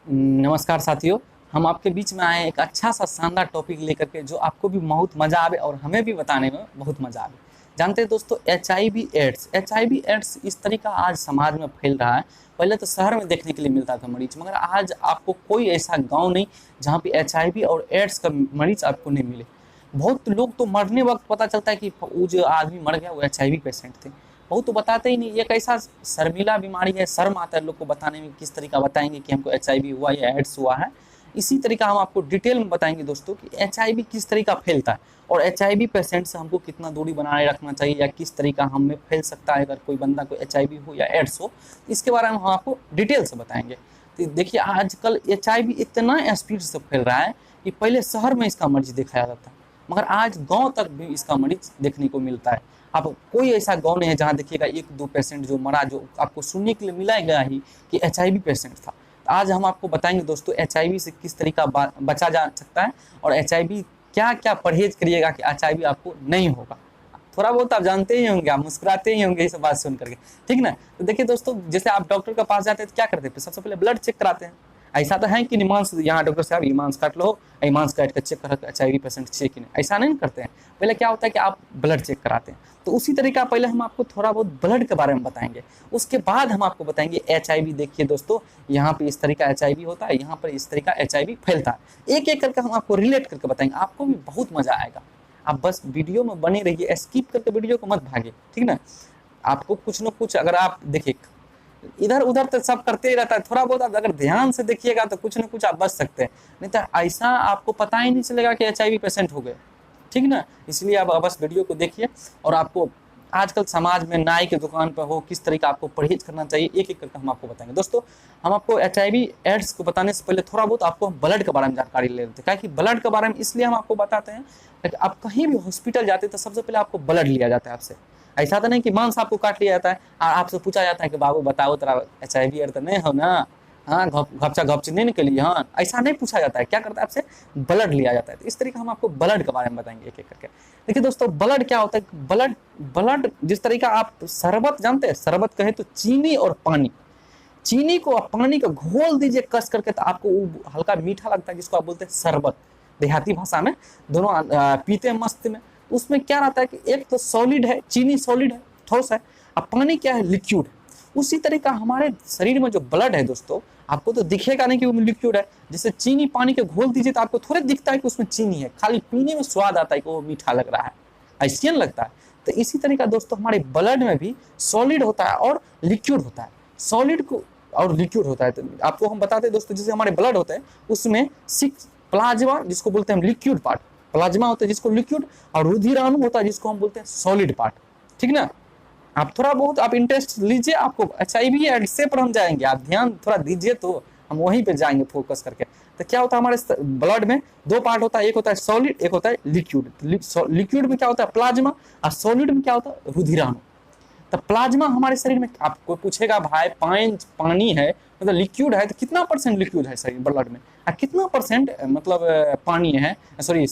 नमस्कार साथियों। हम आपके बीच में आए एक अच्छा सा शानदार टॉपिक लेकर के जो आपको भी बहुत मज़ा आवे और हमें भी बताने में बहुत मज़ा आवे। जानते हैं दोस्तों, एच आई वी एड्स इस तरीका आज समाज में फैल रहा है। पहले तो शहर में देखने के लिए मिलता था मरीज, मगर आज आपको कोई ऐसा गांव नहीं जहाँ पे एच और एड्स का मरीज आपको नहीं मिले। बहुत लोग तो मरने वक्त पता चलता है कि वो जो आदमी मर गया वो एच पेशेंट थे। बहुत तो बताते ही नहीं। ये कैसा शर्मिला बीमारी है, शर्म आता है लोग को बताने में। किस तरीका बताएंगे कि हमको एच हुआ या एड्स हुआ है। इसी तरीका हम आपको डिटेल में बताएंगे दोस्तों कि एच किस तरीका फैलता है और एच पेशेंट से हमको कितना दूरी बनाए रखना चाहिए या किस तरीका हमें फैल सकता है अगर कोई बंदा को एच हो या एड्स हो। इसके बारे में हम आपको डिटेल से बताएंगे। तो देखिए, आजकल एच इतना स्पीड से फैल रहा है कि पहले शहर में इसका मरीज देखा जाता था, मगर आज गांव तक भी इसका मरीज देखने को मिलता है। आप कोई ऐसा गांव नहीं है जहां देखिएगा एक दो पेशेंट जो मरा, जो आपको सुनने के लिए मिला गया ही कि एच पेशेंट था। आज हम आपको बताएंगे दोस्तों एच से किस तरीका बचा जा सकता है और एच क्या क्या परहेज करिएगा कि एच आपको नहीं होगा। थोड़ा बहुत आप जानते ही होंगे, आप मुस्कुराते ही होंगे ये सब बात सुन करके, ठीक ना। तो देखिए दोस्तों, जैसे आप डॉक्टर के पास जाते हैं तो क्या करते हैं? सबसे पहले ब्लड चेक कराते हैं। ऐसा तो है कि निमांस यहाँ डॉक्टर साहब ये मांस काट लो, मांस काट कर चेक कर एच पेशेंट चेक नहीं, ऐसा नहीं करते हैं। पहले क्या होता है कि आप ब्लड चेक कराते हैं। तो उसी तरीका पहले हम आपको थोड़ा बहुत ब्लड के बारे में बताएंगे, उसके बाद हम आपको बताएंगे एच देखिए दोस्तों, यहाँ पे इस तरीका एच होता है, यहाँ पर इस तरीका एच फैलता है। एक एक करके हम आपको रिलेट करके बताएंगे, आपको भी बहुत मजा आएगा। आप बस वीडियो में बने रहिए, स्किप करके वीडियो को मत भागे, ठीक ना। आपको कुछ न कुछ अगर आप देखिए, इधर उधर तो सब करते ही रहता है, थोड़ा बहुत आप अगर ध्यान से देखिएगा तो कुछ न कुछ आप बच सकते हैं। नहीं तो ऐसा आपको पता ही नहीं चलेगा कि एच पेशेंट हो गए, ठीक ना। इसलिए आप बस वीडियो को देखिए और आपको आजकल समाज में नाई के दुकान पर हो किस तरीका आपको परहेज करना चाहिए, एक एक करके हम आपको बताएंगे। दोस्तों, हम आपको एच एड्स को बताने से पहले थोड़ा बहुत आपको ब्लड के बारे में जानकारी ले लेते हैं, क्योंकि ब्लड के बारे में इसलिए हम आपको बताते हैं कि आप कहीं भी हॉस्पिटल जाते हैं तो सबसे पहले आपको ब्लड लिया जाता है आपसे। ऐसा तो नहीं कि मांस आपको काट लिया जाता है और आपसे पूछा जाता है कि बाबू बताओ तेरा एच तो नहीं हो ना, हाँ घपचा घपची नहीं निकली, हाँ ऐसा नहीं पूछा जाता है। क्या करता है? आपसे ब्लड लिया जाता है। तो इस तरीके हम आपको ब्लड के बारे में बताएंगे एक एक करके। देखिए दोस्तों, ब्लड क्या होता है? ब्लड ब्लड जिस तरीका आप शरबत जानते हैं, शरबत कहे तो चीनी और पानी, चीनी को और पानी को घोल दीजिए कस करके तो आपको वो हल्का मीठा लगता है, जिसको आप बोलते हैं शरबत देहाती भाषा में। दोनों पीते हैं मस्त में। उसमें क्या रहता है कि एक तो सॉलिड है, चीनी सॉलिड है, ठोस है, और पानी क्या है? लिक्विड है। उसी तरीका हमारे शरीर में जो ब्लड है दोस्तों, आपको तो दिखेगा नहीं कि वो लिक्विड है। जैसे चीनी पानी के घोल दीजिए तो आपको थोड़े दिखता है कि उसमें चीनी है, खाली पीने में स्वाद आता है कि वो मीठा लग रहा है, ऐसा लगता है। तो इसी तरीका दोस्तों हमारे ब्लड में भी सॉलिड होता है और लिक्विड होता है। सॉलिड को और लिक्विड होता है। तो आपको हम बताते हैं दोस्तों, जैसे हमारे ब्लड होते हैं उसमें 6 प्लाज्मा जिसको बोलते हैं लिक्विड पार्ट, प्लाज्मा होता है जिसको लिक्विड, और रुधिराणु होता है जिसको हम बोलते हैं सॉलिड पार्ट, ठीक ना। आप थोड़ा बहुत आप इंटरेस्ट लीजिए, आपको एच आई वी एड्स पर हम जाएंगे, आप ध्यान थोड़ा दीजिए तो हम वहीं पे जाएंगे फोकस करके। तो क्या होता है हमारे ब्लड में? 2 पार्ट होता है, एक होता है सॉलिड, एक होता है लिक्विड। लिक्विड में क्या होता है? प्लाज्मा, और सॉलिड में क्या होता है? रुधिराणु। तो प्लाज्मा हमारे शरीर में, आपको पूछेगा भाई पानी है मतलब लिक्विड है तो कितना परसेंट लिक्विड है शरीर ब्लड में, और कितना परसेंट मतलब पानी है, सॉरी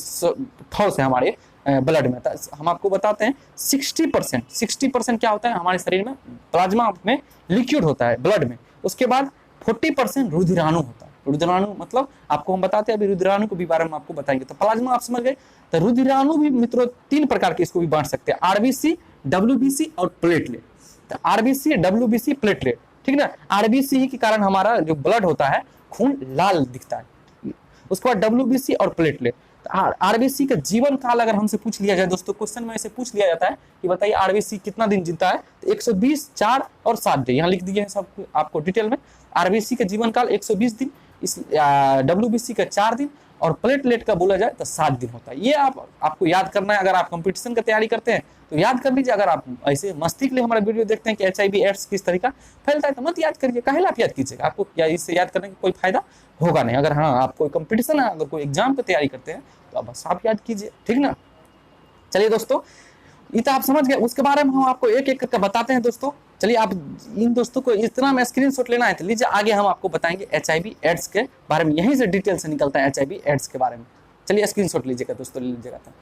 ठोस है हमारे ब्लड में। तो हम आपको बताते हैं 60%। 60% क्या होता है हमारे शरीर में? प्लाज्मा में लिक्विड होता है ब्लड में। उसके बाद 40% रुधिराणु होता है। रुधिराणु मतलब आपको हम बताते हैं, अभी रुधिराणु को भी बारे में आपको बताएंगे। तो प्लाज्मा आप समझ गए। तो रुधिराणु भी मित्रों 3 प्रकार के इसको भी बांट सकते हैं, आरबीसी, डब्ल्यूबीसी और प्लेटलेट। तो आरबीसी, डब्ल्यूबीसी, प्लेटलेट, ठीक ना। आरबीसी ही के कारण हमारा जो ब्लड होता है खून लाल दिखता है। उसके बाद डब्ल्यूबीसी और प्लेटलेट। आरबीसी का जीवन काल अगर हमसे पूछ लिया जाए दोस्तों, क्वेश्चन में ऐसे पूछ लिया जाता है कि बताइए आरबीसी कितना दिन जीता है, तो 120, 4 और 7 डे यहाँ लिख दिए हैं सब आपको डिटेल में। आरबीसी का जीवन काल 120 दिन, इस डब्ल्यूबीसी का 4 दिन, और प्लेटलेट का बोला जाए तो 7 दिन होता है। ये आपको याद करना है। अगर आप कंपटीशन की तैयारी करते हैं तो याद कर लीजिए। अगर आप ऐसे मस्ती के लिए हमारा वीडियो देखते हैं कि एच एड्स किस तरीका फैलता है तो मत याद करिए, काहे आप याद कीजिएगा, आपको या इससे याद करने का कोई फायदा होगा नहीं। अगर हाँ आप कोई कंपटीशन है, अगर कोई एग्जाम की तैयारी करते हैं तो बस आप याद कीजिए, ठीक ना। चलिए दोस्तों, ये तो आप समझ गए। उसके बारे में हम आपको एक एक करके बताते हैं दोस्तों। चलिए, आप इन दोस्तों को इतना में स्क्रीनशॉट लेना है तो लीजिए, आगे हम आपको बताएंगे एच एड्स के बारे में। यहीं से डिटेल से निकलता है एच एड्स के बारे में। चलिए स्क्रीनशॉट लीजिएगा दोस्तों, लीजिएगा। तो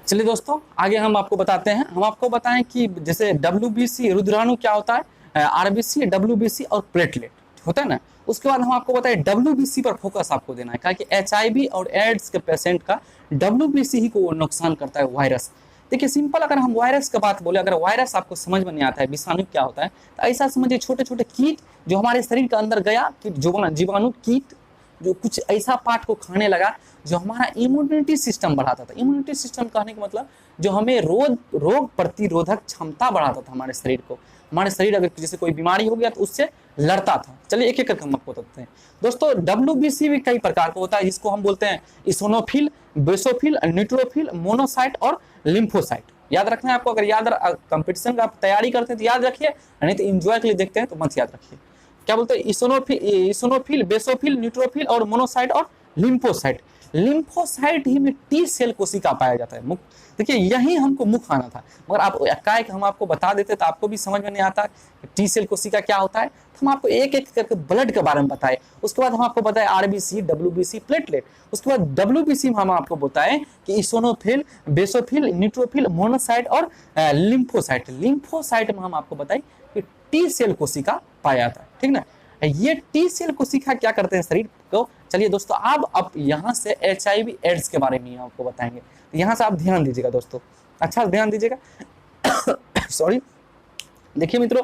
चलिए दोस्तों, आगे हम आपको बताते हैं। हम आपको बताएं कि जैसे डब्ल्यूबीसी रुधिराणु क्या होता है, आरबीसी, डब्ल्यूबीसी और प्लेटलेट होता है ना। उसके बाद हम आपको बताए डब्ल्यूबीसी पर फोकस आपको देना है, क्योंकि एचआईवी और एड्स के पेशेंट का डब्ल्यूबीसी ही को नुकसान करता है, वायरस। देखिए सिंपल, अगर हम वायरस की बात बोले, अगर वायरस आपको समझ में नहीं आता है विषाणु क्या होता है, तो ऐसा समझिए छोटे छोटे कीट जो हमारे शरीर के अंदर गया, कीट जीवाणु कीट जो कुछ ऐसा पार्ट को खाने लगा जो हमारा इम्यूनिटी सिस्टम बढ़ाता था। इम्यूनिटी सिस्टम कहने का मतलब जो हमें रोग प्रतिरोधक क्षमता बढ़ाता था हमारे शरीर को। हमारे शरीर अगर जैसे कोई बीमारी हो गया तो उससे लड़ता था। चलिए एक एक करके हम आपको बताते हैं दोस्तों। डब्ल्यूबीसी भी कई प्रकार का होता है, जिसको हम बोलते हैं इसोनोफिल, बेसोफिल, न्यूट्रोफिल, मोनोसाइट और लिम्फोसाइट। याद रखना है आपको, अगर याद कंपटीशन का आप तैयारी करते हैं तो याद रखिए, नहीं तो एंजॉय के लिए देखते हैं तो मत याद रखिए। क्या बोलते हैं, इसोनोफिल, बेसोफिल, न्यूट्रोफिल और मोनोसाइट और लिम्फोसाइट। लिम्फोसाइट ही में टी सेल कोशिका पाया जाता है। देखिए यही हमको मुख्य आना था, मगर आप एकाएक हम आपको बता देते तो आपको भी समझ में नहीं आता टी सेल कोशिका क्या होता है। तो हम आपको एक एक करके ब्लड के बारे में बताए, उसके बाद हम आपको बताए आरबीसी, डब्ल्यूबीसी, प्लेटलेट। उसके बाद डब्ल्यूबीसी में हम आपको बताए कि इसोनोफिल, बेसोफिल, न्यूट्रोफिल, मोनोसाइट और लिम्फोसाइट। लिम्फोसाइट में हम आपको बताए कि टी सेल कोशिका पाया जाता है, ठीक ना। ये टी सेल कोशिका क्या करते हैं शरीर को। चलिए दोस्तों, अब यहाँ से एचआईवी एड्स के बारे में आपको बताएंगे, तो यहाँ से आप ध्यान दीजिएगा दोस्तों, अच्छा ध्यान दीजिएगा। सॉरी, देखिए मित्रों,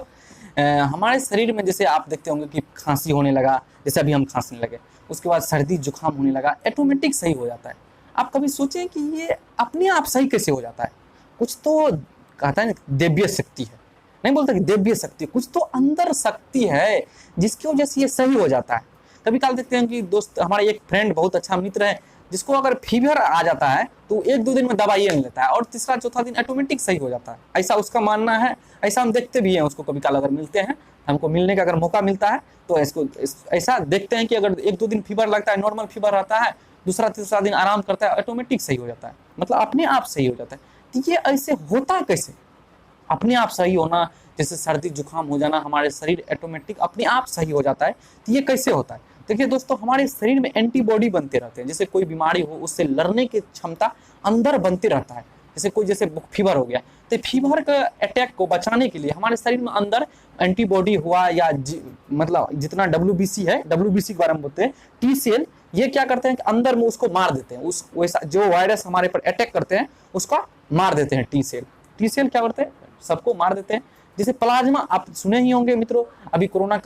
हमारे शरीर में जैसे आप देखते होंगे कि खांसी होने लगा, जैसे अभी हम खांसने लगे, उसके बाद सर्दी जुकाम होने लगा, ऑटोमेटिक सही हो जाता है। आप कभी सोचें कि ये अपने आप सही कैसे हो जाता है। कुछ तो कहता है ना देवीय शक्ति है, नहीं बोलता कि देवीय शक्ति, कुछ तो अंदर शक्ति है जिसकी वजह से ये सही हो जाता है। कभी काल देखते हैं कि दोस्त, हमारे एक फ्रेंड बहुत अच्छा मित्र है, जिसको अगर फीवर आ जाता है तो 1-2 दिन में दवाई ले लेता है और तीसरा चौथा दिन ऑटोमेटिक सही हो जाता है, ऐसा उसका मानना है। ऐसा हम देखते भी हैं उसको, कभी काल अगर मिलते हैं, हमको मिलने का अगर मौका मिलता है तो ऐसा देखते हैं कि अगर 1-2 दिन फीवर लगता है, नॉर्मल फीवर रहता है, दूसरा तीसरा दिन आराम करता है, ऑटोमेटिक सही हो जाता है, मतलब अपने आप सही हो जाता है। तो ये ऐसे होता कैसे, अपने आप सही होना, जैसे सर्दी जुकाम हो जाना, हमारे शरीर ऑटोमेटिक अपने आप सही हो जाता है, तो ये कैसे होता है। देखिए दोस्तों, हमारे शरीर में एंटीबॉडी बनते रहते हैं, जैसे कोई बीमारी हो उससे लड़ने की क्षमता अंदर बनती रहता है। जैसे फीवर हो गया, तो फीवर का अटैक को बचाने के लिए हमारे शरीर में अंदर एंटीबॉडी हुआ या मतलब जितना डब्ल्यूबीसी है, डब्ल्यूबीसी के बारे में बोलते हैं, टी सेल, ये क्या करते हैं कि अंदर में उसको मार देते हैं, उस वैसा जो वायरस हमारे पर अटैक करते हैं उसको मार देते हैं। टी सेल क्या करते हैं, सबको मार देते हैं। जैसे प्लाज्मा आप सुने ही होंगे मित्रों, अभी कोरोना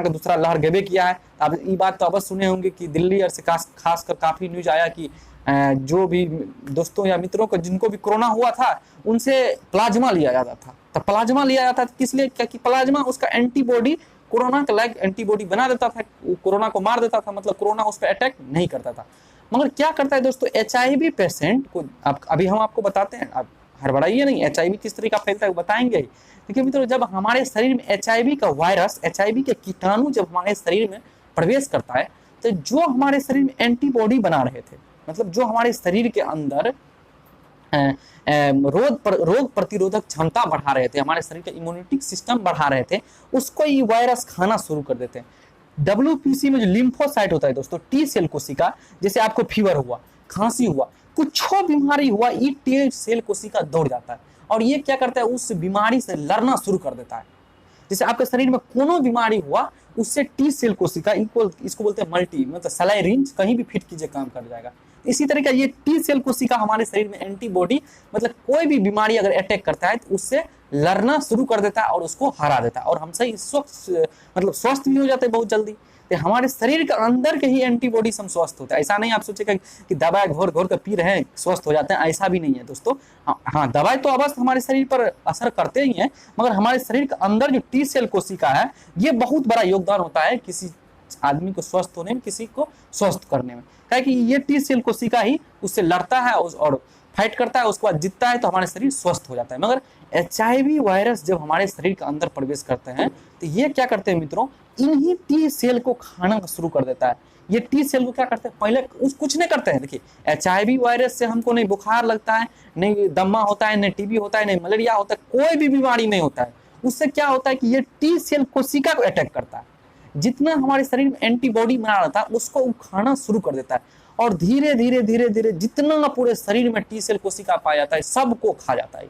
का दूसरा लहर गबे किया है। अब ये बात तो अवश्य सुने होंगे कि दिल्ली और से खासकर काफी न्यूज आया कि जो भी दोस्तों या मित्रों को जिनको भी कोरोना हुआ था उनसे प्लाज्मा लिया जाता था। तो प्लाज्मा लिया जाता था किस लिए, क्या कि प्लाज्मा उसका एंटीबॉडी कोरोना के लायक एंटीबॉडी बना देता था, कोरोना को मार देता था, मतलब कोरोना उस पर अटैक नहीं करता था। मगर क्या करता है दोस्तों, एचआईवी पेशेंट को अभी हम आपको बताते हैं, आप हड़बड़ाइए नहीं, एचआईवी किस तरीके का फैलता है वो बताएंगे ही। देखिए मित्रों, जब हमारे शरीर में एचआईवी का वायरस, एचआईवी के कीटाणु जब हमारे शरीर में प्रवेश करता है, तो जो हमारे शरीर में एंटीबॉडी बना रहे थे, मतलब जो हमारे शरीर के अंदर रोग प्रतिरोधक क्षमता बढ़ा रहे थे, हमारे शरीर का इम्यूनिटी सिस्टम बढ़ा रहे थे, उसको ये वायरस खाना शुरू कर देते हैं। डब्ल्यूपीसी में जो लिम्फोसाइट होता है दोस्तों, टी सेल कोशिका, जैसे आपको फीवर हुआ, खांसी हुआ, कुछ बीमारी हुआ, ये टी सेल कोशिका दौड़ जाता है और ये क्या करता है, उस बीमारी से लड़ना शुरू कर देता है। जैसे आपके शरीर में कोनो बीमारी हुआ, उससे टी सेल कोशिका, इसको बोलते हैं मल्टी, मतलब सलाई रेंज, कहीं भी फिट कीजिए काम कर जाएगा। इसी तरह का ये टी सेल कोशिका हमारे शरीर में एंटीबॉडी, मतलब कोई भी बीमारी अगर अटैक करता है तो उससे लड़ना शुरू कर देता है और उसको हरा देता है और हम सही स्वस्थ भी हो जाते हैं बहुत जल्दी। तो हमारे शरीर के अंदर के ही एंटीबॉडी से हम स्वस्थ होते हैं। ऐसा नहीं आप सोचेगा कि दवाई घोर कर पी रहे हैं स्वस्थ हो जाते हैं, ऐसा भी नहीं है दोस्तों। हाँ, दवाई तो अवश्य हमारे शरीर पर असर करते ही हैं, मगर हमारे शरीर के अंदर जो टी सेल कोशिका है, ये बहुत बड़ा योगदान होता है किसी आदमी को स्वस्थ होने में, किसी को स्वस्थ करने में। क्या कि ये टी सेल कोशिका ही उससे लड़ता है और फाइट करता है, उसके बाद जीतता है, तो हमारे शरीर स्वस्थ हो जाता है। मगर एचआईवी वायरस जब हमारे शरीर के अंदर प्रवेश करते हैं, तो ये क्या करते हैं मित्रों, इन्हीं टी सेल को खाना शुरू कर देता है। ये टी सेल को क्या करते हैं, पहले कुछ नहीं करते हैं। देखिए, एचआईवी वायरस से हमको नहीं बुखार लगता है, नहीं दमा होता है, नहीं टीबी होता है, नहीं मलेरिया होता है, कोई भी बीमारी नहीं होता है। उससे क्या होता है कि ये टी सेल कोशिका को अटैक करता है। जितना हमारे शरीर में एंटीबॉडी बना रहता है उसको वो खाना शुरू कर देता है और धीरे धीरे धीरे धीरे जितना पूरे शरीर में टी सेल कोशिका पाया जाता है सबको खा जाता है।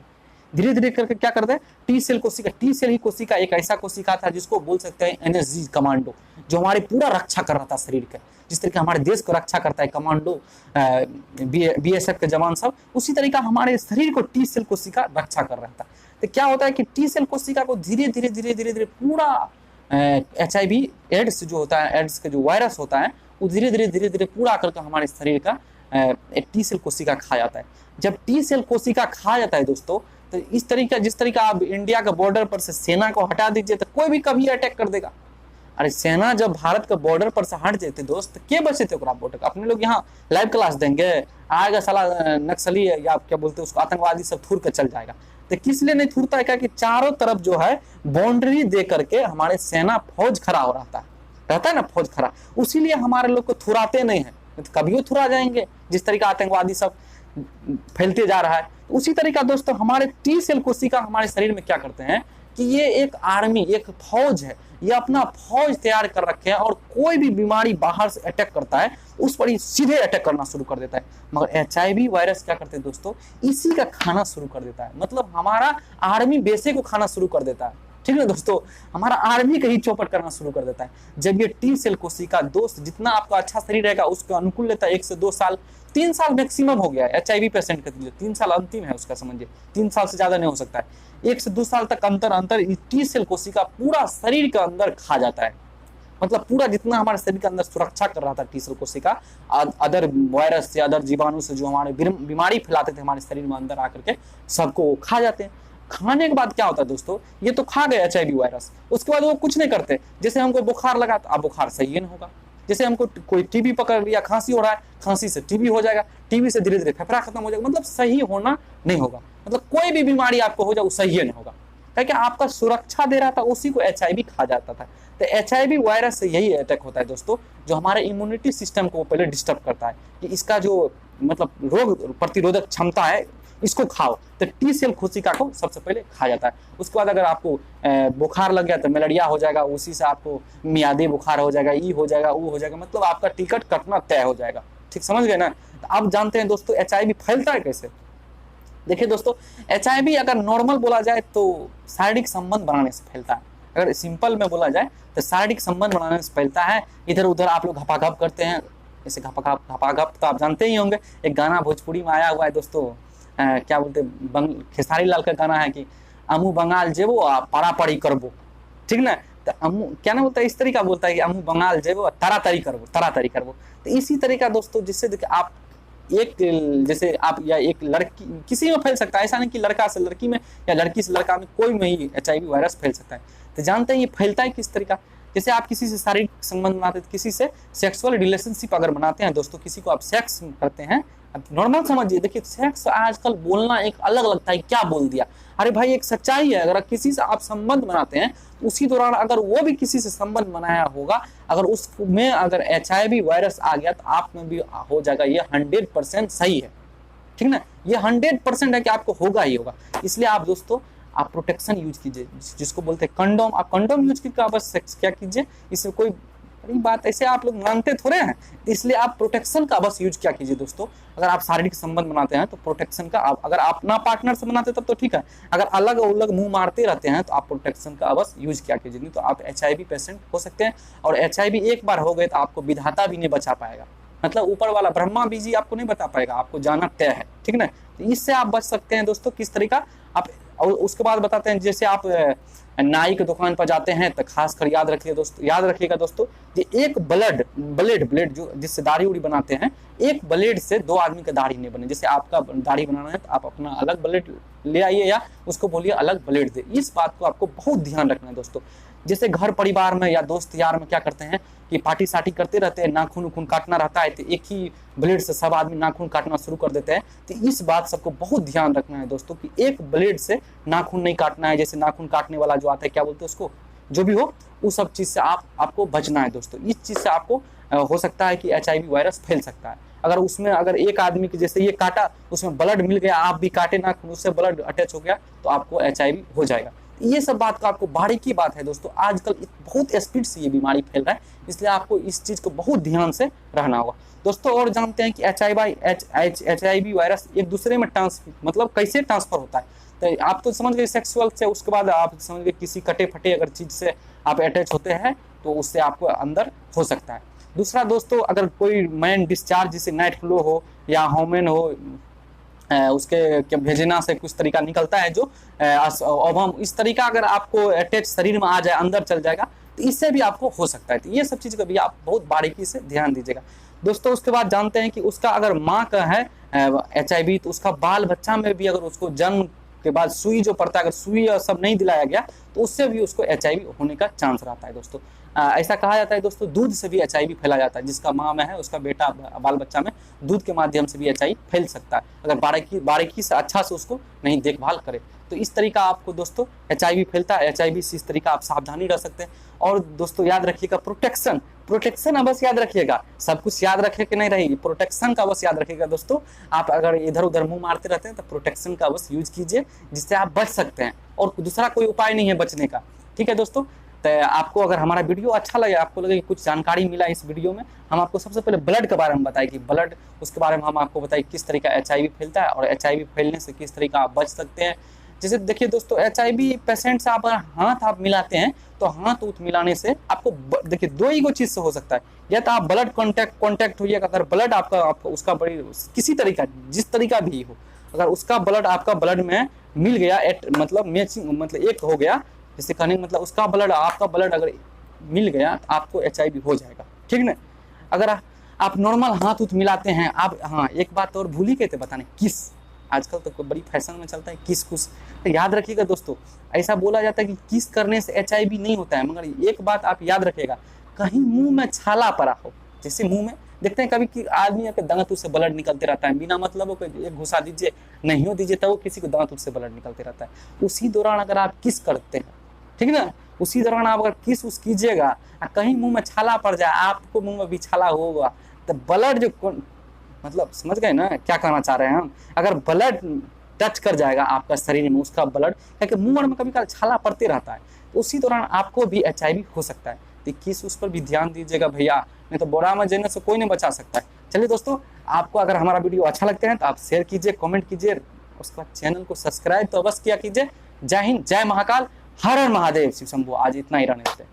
धीरे धीरे करके क्या करता है, टी सेल कोशिका, टी सेल ही कोशिका एक ऐसा कोशिका था जिसको बोल सकते हैं एनएसजी कमांडो, जो हमारे पूरा रक्षा कर रहा था शरीर का। जिस तरीके हमारे देश को रक्षा करता है कमांडो, बीएसएफ के जवान सब, उसी तरीका हमारे शरीर को टी सेल कोशिका रक्षा कर रहा था। तो क्या होता है कि टी सेल कोशिका को धीरे धीरे धीरे धीरे धीरे पूरा HIV एड्स जो होता है, एड्स का जो वायरस होता है, वो धीरे धीरे धीरे धीरे पूरा करके हमारे शरीर का टी सेल कोशिका खा जाता है। जब टी सेल कोशिका खा जाता है दोस्तों, तो इस तरीका, जिस तरीका आप इंडिया के बॉर्डर पर से सेना को हटा दीजिए तो कोई भी कभी अटैक कर देगा। अरे सेना जब भारत के बॉर्डर पर से हट जाते दोस्त, के बचे थे बॉर्डर, अपने लोग यहाँ लाइव क्लास देंगे, आएगा साला नक्सली या क्या बोलते हैं उसको, आतंकवादी सब थूर कर चल जाएगा। तो किस लिए नहीं थूरता है, क्या कि चारों तरफ जो है बाउंड्री दे करके हमारे सेना फौज खड़ा हो रहता है ना, फौज खड़ा, उसीलिए हमारे लोग को थुराते नहीं है, तो कभी वो थुरा जाएंगे जिस तरीका आतंकवादी सब फैलते जा रहा है। उसी तरीका दोस्तों हमारे टी सेल कोशिका हमारे शरीर में क्या करते हैं कि ये एक आर्मी, एक फौज है, ये अपना फौज तैयार कर रखे हैं और कोई भी बीमारी बाहर से अटैक करता है उस पर ही सीधे अटैक करना शुरू कर देता है। मगर HIV वायरस क्या करते हैं दोस्तों, इसी का खाना शुरू कर देता है, मतलब हमारा आर्मी बेसे को खाना शुरू कर देता है, ठीक है दोस्तों, हमारा आर्मी का ही चौपट करना शुरू कर देता है। जब ये टी सेल कोशिका दोस्त जितना आपका अच्छा शरीर रहेगा उसके अनुकूल लेता है, 1 से 2 साल, 3 साल मैक्सिमम हो गया है HIV पेशेंट के लिए, 3 साल अंतिम है उसका, समझिए 3 साल से ज्यादा नहीं हो सकता है। 1 से 2 साल तक अंतर टी सेल कोशिका पूरा शरीर के अंदर खा जाता है, मतलब पूरा जितना हमारे शरीर के अंदर सुरक्षा कर रहा था टी सेल कोशिका अदर वायरस से, अदर जीवाणु से जो हमारे बीमारी फैलाते थे हमारे शरीर में अंदर आकर के, सबको खा जाते हैं। खाने के बाद क्या होता है दोस्तों, ये तो खा गए HIV वायरस, उसके बाद वो कुछ नहीं करते। जैसे हमको बुखार लगा तो अब बुखार सही नहीं होगा, जैसे हमको कोई टीबी पकड़ लिया, खांसी हो रहा है, खांसी से टीबी हो जाएगा, टीबी से धीरे धीरे फेफड़ा खत्म हो जाएगा, मतलब सही होना नहीं होगा, मतलब कोई भी बीमारी आपको हो जाए वो सही नहीं होगा, क्योंकि आपका सुरक्षा दे रहा था उसी को HIV खा जाता था। तो HIV वायरस से यही अटैक होता है दोस्तों, जो हमारे इम्यूनिटी सिस्टम को पहले डिस्टर्ब करता है कि इसका जो मतलब रोग प्रतिरोधक क्षमता है इसको खाओ, तो टी सेल कोशिका को सबसे पहले खा जाता है। उसके बाद अगर आपको बुखार लग गया तो मलेरिया हो जाएगा, उसी से आपको मियादी बुखार हो जाएगा, ई हो जाएगा, वो हो जाएगा, मतलब आपका टिकट कटना तय हो जाएगा, ठीक समझ गए ना। तो अब जानते हैं दोस्तों HIV फैलता है कैसे। देखिए दोस्तों, HIV अगर नॉर्मल बोला जाए तो शारीरिक संबंध बनाने से फैलता है, अगर सिंपल में बोला जाए तो शारीरिक संबंध बनाने से फैलता है। इधर उधर आप लोग घपाघप करते हैं, जैसे घपाघप तो आप जानते ही होंगे, एक गाना भोजपुरी में आया हुआ है दोस्तों, क्या बोलते खेसारी लाल का गाना है कि अमू बंगाल जेबो पारा पड़ी करबो, ठीक ना, तो अमू क्या ना बोलता है, इस तरीका बोलता है कि अमू बंगाल जेबो तारा तरी करबो। तो इसी तरीका दोस्तों, जिससे आप एक, जैसे आप या एक लड़की किसी में फैल सकता है, ऐसा नहीं कि लड़का से लड़की में या लड़की से लड़का में, कोई में ही HIV वायरस फैल सकता है। तो जानते हैं ये फैलता है किस तरीका, जैसे आप किसी से शारीरिक संबंध बनाते हैं, किसी से सेक्सुअल रिलेशनशिप अगर बनाते हैं दोस्तों, किसी को आप सेक्स करते हैं, नॉर्मल समझिए, देखिए सेक्स आजकल बोलना एक अलग लगता है, क्या बोल दिया, अरे भाई एक सच्चाई है, अगर किसी से आप संबंध बनाते हैं उसी दौरान अगर वो भी किसी से संबंध बनाया होगा, अगर उसमें अगर HIV वायरस आ गया तो आप में भी हो जाएगा, ये 100% सही है, ठीक ना, ये 100% है कि आपको होगा ही होगा। इसलिए आप दोस्तों आप प्रोटेक्शन यूज कीजिए, जिसको बोलते हैं कंडोम, आप कंडोम यूज करके आप बस सेक्स क्या कीजिए, इसमें कोई बड़ी बात ऐसे आप लोग मानते थोड़े हैं, इसलिए आप प्रोटेक्शन का बस यूज क्या कीजिए दोस्तों। अगर आप शारीरिक संबंध बनाते हैं तो प्रोटेक्शन का, आप अगर आप ना पार्टनर से बनाते तब तो ठीक है, अगर अलग अलग मुंह मारते रहते हैं तो आप प्रोटेक्शन का बस यूज क्या कीजिए, नहीं तो आप HIV पेशेंट हो सकते हैं। और HIV एक बार हो गए तो आपको विधाता भी नहीं बचा पाएगा, मतलब ऊपर वाला ब्रह्मा बीजी आपको नहीं बता पाएगा, आपको जाना तय है, ठीक ना। तो इससे आप बच सकते हैं दोस्तों, किस तरीका आप, और उसके बाद बताते हैं, जैसे आप नाई की दुकान पर जाते हैं तो खास कर याद रखिएगा दोस्तों, कि एक ब्लेड जो जिससे दाढ़ी उड़ी बनाते हैं, एक ब्लेड से 2 आदमी का दाढ़ी नहीं बने। जैसे आपका दाढ़ी बनाना है तो आप अपना अलग ब्लेड ले आइए या उसको बोलिए अलग ब्लेड दे, इस बात को आपको बहुत ध्यान रखना है दोस्तों। जैसे घर परिवार में या दोस्त यार में क्या करते हैं कि पार्टी सार्टी करते रहते हैं, नाखून काटना रहता है तो एक ही ब्लेड से सब आदमी नाखून काटना शुरू कर देते हैं। तो इस बात सबको बहुत ध्यान रखना है दोस्तों कि एक ब्लेड से नाखून नहीं काटना है, जैसे नाखून काटने वाला जो आता है, क्या बोलते हैं उसको, जो भी हो, उस सब चीज से आपको बचना है दोस्तों। इस चीज से आपको हो सकता है कि HIV वायरस फैल सकता है। अगर उसमें अगर एक आदमी की जैसे ये काटा, उसमें ब्लड मिल गया, आप भी काटे नाखून, उससे ब्लड अटैच हो गया तो आपको HIV हो जाएगा। ये सब बात का आपको बारीकी बात है दोस्तों, आजकल बहुत स्पीड से ये बीमारी फैल रहा है, इसलिए आपको इस चीज को बहुत ध्यान से रहना होगा दोस्तों। और जानते हैं कि HIV वायरस एक दूसरे में मतलब कैसे ट्रांसफर होता है। तो आप तो समझ गए सेक्सुअल से, उसके बाद आप समझ गए किसी कटे फटे अगर चीज़ से आप अटैच होते हैं तो उससे आपको अंदर हो सकता है। दूसरा दोस्तों, अगर कोई मैन डिस्चार्ज जैसे नाइट फ्लो हो या होमेन हो, उसके भेजना से कुछ तरीका निकलता है जो ओवम, इस तरीका अगर आपको अटैच शरीर में आ जाए, अंदर चल जाएगा, तो इससे भी आपको हो सकता है। तो ये सब चीज़ का भी आप बहुत बारीकी से ध्यान दीजिएगा दोस्तों। उसके बाद जानते हैं कि उसका अगर माँ का है HIV, तो उसका बाल बच्चा में भी अगर उसको जन्म के बाद सुई जो पड़ता है, अगर सुई सब नहीं दिलाया गया तो उससे भी उसको HIV होने का चांस रहता है दोस्तों। ऐसा कहा जाता है दोस्तों, दूध से भी HIV फैला जाता है। जिसका माँ में है उसका बेटा बाल बच्चा में दूध के माध्यम से भी HIV फैल सकता है, अगर बारीकी से अच्छा से उसको नहीं देखभाल करे। तो इस तरीका आपको दोस्तों HIV फैलता है, HIV से इस तरीका आप सावधानी रह सकते हैं। और दोस्तों याद रखिएगा, प्रोटेक्शन बस याद रखिएगा, सब कुछ याद रखे कि नहीं रहेगी, प्रोटेक्शन का बस याद रखिएगा दोस्तों। आप अगर इधर उधर मुंह मारते रहते हैं तो प्रोटेक्शन का बस यूज कीजिए, जिससे आप बच सकते हैं, और दूसरा कोई उपाय नहीं है बचने का। ठीक है दोस्तों, तो आपको अगर हमारा वीडियो अच्छा लगे, आपको लगे कि कुछ जानकारी मिला इस वीडियो में, हम आपको सबसे पहले ब्लड के बारे में बताएं कि ब्लड, उसके बारे में हम आपको बताएं किस तरीका HIV फैलता है और HIV फैलने से किस तरीका आप बच सकते हैं। जैसे देखिए दोस्तों, HIV पेशेंट से आप हाथ आप मिलाते हैं तो हाथ उठ मिलाने से आपको देखिए दो ही चीज से हो सकता है, या तो आप ब्लड कॉन्टैक्ट होइएगा, अगर ब्लड आपका उसका बड़ी किसी तरीका जिस तरीका भी हो, अगर उसका ब्लड आपका ब्लड में मिल गया, मतलब मैचिंग, मतलब एक हो गया, जैसे कहने मतलब उसका ब्लड आपका ब्लड अगर मिल गया तो आपको HIV हो जाएगा। ठीक ना। अगर आप नॉर्मल हाथ उठ मिलाते हैं आप, हाँ एक बात और भूल ही गए थे बताने, किस, आजकल तो बड़ी फैशन में चलता है किस कुछ, तो याद रखिएगा दोस्तों, ऐसा बोला जाता है कि किस करने से HIV नहीं होता है, मगर एक बात आप याद रखिएगा, कहीं मुंह में छाला पड़ा हो, जैसे मुंह में देखते हैं कभी कि आदमी के दांत से ब्लड निकलते रहता है, बिना मतलब एक घुसा दीजिए नहीं हो दीजिए तो वो किसी को दांत से ब्लड निकलते रहता है। उसी दौरान अगर आप किस करते हैं, ठीक है ना, उसी दौरान आप अगर किस उस कीजिएगा, कहीं मुंह में छाला पड़ जाए, आपको मुंह में भी छाला होगा, तो ब्लड जो, मतलब समझ गए ना क्या कहना चाह रहे हैं हम, अगर ब्लड टच कर जाएगा आपका शरीर में, उसका ब्लड, क्योंकि मुंह में कभी कभी छाला पड़ते रहता है, तो उसी दौरान आपको भी HIV हो सकता है। तो किस उस पर भी ध्यान दीजिएगा भैया, नहीं तो बोरा में जेने से कोई नहीं बचा सकता है। चलिए दोस्तों, आपको अगर हमारा वीडियो अच्छा लगता है तो आप शेयर कीजिए, कमेंट कीजिए, उसके बाद चैनल को सब्सक्राइब तो अवश्य किया कीजिए। जय हिंद, जय महाकाल, हर हर महादेव, शिव शंभू। आज इतना ही रहने देते हैं।